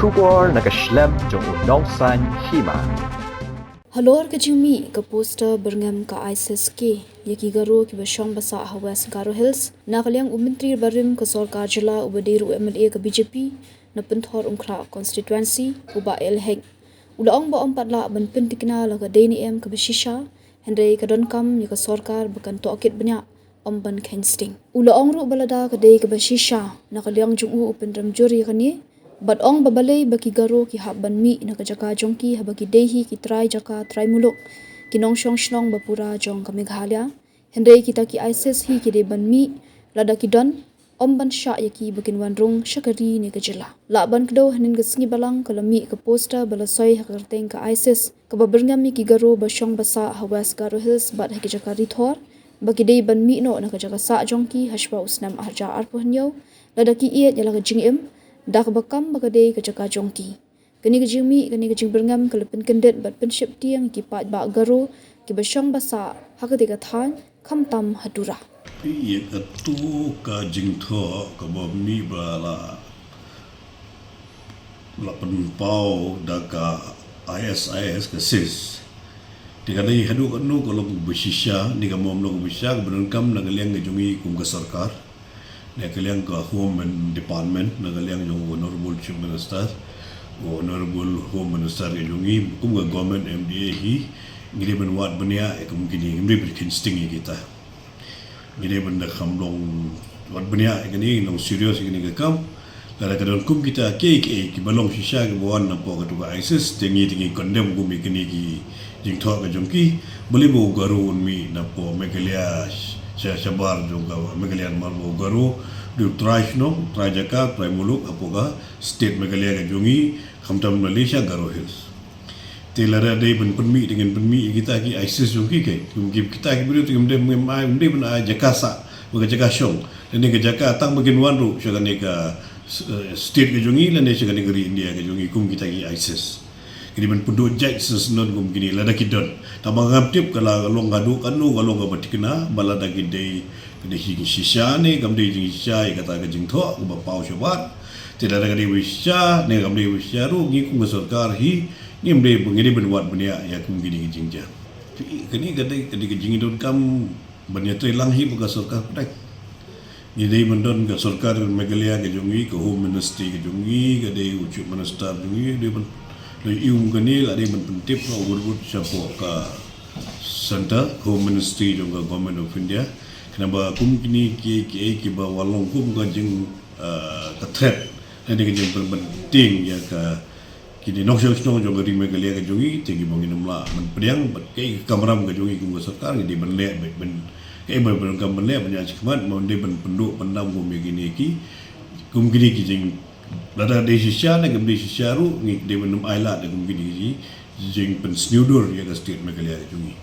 Shubor nakaslem jong unongsan hima. Halor ke jimi ke poster berngam ke ISIS ke yaki garo ki basyong basa Hawas Garo Hills nakaliang umentri barim ke Sorkar Jila ubadiru MLA ke BJP na penthor ungkra constituency uba elheng ulaong ba patla ban pentikna la ke DNM ke beshisha Henry ke donkam ni ke Sorkar bukan tokit banyak ban kensting ulaong ru balada ke dei ke beshisha nakaliang jungu upendram juri kani Bat ong babalay baki garo ki haban mi na kajaka jongki habaki dehi ki try jaka try muluk kinong syong shlong bapura jong ka Meghalaya Henry kita ki ISIS hi ki de ban mi lada ki don ban sha yaki bakin wanrung syakari ni kajila la ban kdo hanin gasngi balang kalami ke poster balasoi hakarteng ka ISIS ka baberngam mi ki garo basyong basa Hawas Garo Hills bat haki jaka rithor baki de ban mi no na kajaka sa jongki hashba usnam arja arpuhnyo lada ki iet yala ka jingim dak bakam bakadei ke jaka jongki kani ke jimi kani ke jing berngam kelepen kendet bat penship tiang ki pat ba garo ki basyong basa hakati ka than kham tam hadura ye atu ka jing tho ka bo mi ba la pen pau da ka ISIS ka sis tiga dai hadu ka nu ko lo bishisha ni ka mom lo bisha ka berngam na galiang ke jungi kum ka sarkar Nakaliang ka Home Department, nakaliang yung Honorable Chief Minister, Honorable Home Minister yung kung ka government MDA hi, ngiri ban wat banya kung kini ngiri ban kinsting kita. Ngiri ban kamlong wat banya kini nong serious kini ka kam. Lara kadon kum kita ki balong shisha ki bawan na po ka tuba ISIS, tingi condemn kumi kini ki jing thok ka jongki, boleh bo garun mi na po Meghalaya saya sabar juga Meghalaya marbo garo du trashno trajaka primuluk apoga state Meghalaya jungi khamtam Malaysia Garo Hills telara dei ben penmi dengan penmi kita ki ISIS jungi ke kita ki beri tu dem mai dem na jakasa bukan jakasong dan ni jaka tang bagin wanru syaga ni ka state ke jungi lan ni syaga negeri India ke jungi kum kita ki ISIS kini ben penduduk jai sesenon kum kini lada kidon tabang ngaptip kala long gadu kanu kalau ga batikna balada gidei kini hing shisha ne gamde jing shisha kata ka jing tho ba pau shobat tidak ada kali wisya ne gamde wisya ru ngi kum sarkar hi ngimde bengini ben wat benia ya kum gini jing ja kini gadai kini jing don kam benya trelang hi buka sarkar pai Jadi mendon ke sarkar Meghalaya ke jungi ke home ministry ke jungi ke dei ucu minister jungi de ium kani ada yang pentip no urut siapa ka center home ministry juga government of India kenapa kum kini ki ba walong kum ka jing ka threat ini ke jing penting ya ka kini nok song juga di Meghalaya ka jungi tinggi bangin mla men priang ke kamaram ka jungi kum sarkar di benle ben ben kam benle banyak khmat mon de ben penduk pendam kum begini kum kini ki jing Lada de shisha na gamde shisha ru ngi de menum aila de gum gini ji jing pen snudur ya ka state Meghalaya jungi